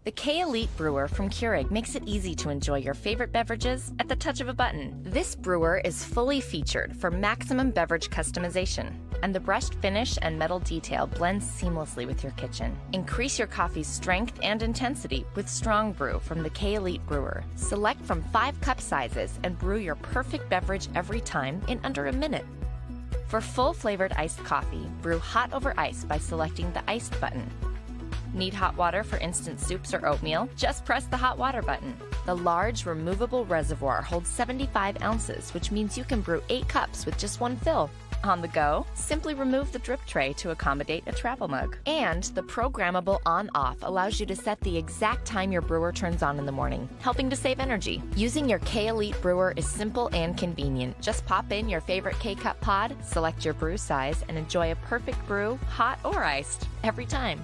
The K-Elite brewer from Keurig makes it easy to enjoy your favorite beverages at the touch of a button. This brewer is fully featured for maximum beverage customization, and the brushed finish and metal detail blends seamlessly with your kitchen. Increase your coffee's strength and intensity with Strong Brew from the K-Elite brewer. Select from 5 cup sizes and brew your perfect beverage every time in under a minute. For full flavored iced coffee, brew hot over ice by selecting the iced button. Need hot water for instant soups or oatmeal? Just press the hot water button. The large removable reservoir holds 75 ounces, which means you can brew 8 cups with just one fill. On the go, simply remove the drip tray to accommodate a travel mug. And the programmable on-off allows you to set the exact time your brewer turns on in the morning, helping to save energy. Using your K-Elite brewer is simple and convenient. Just pop in your favorite K-Cup pod, select your brew size, and enjoy a perfect brew, hot or iced, every time.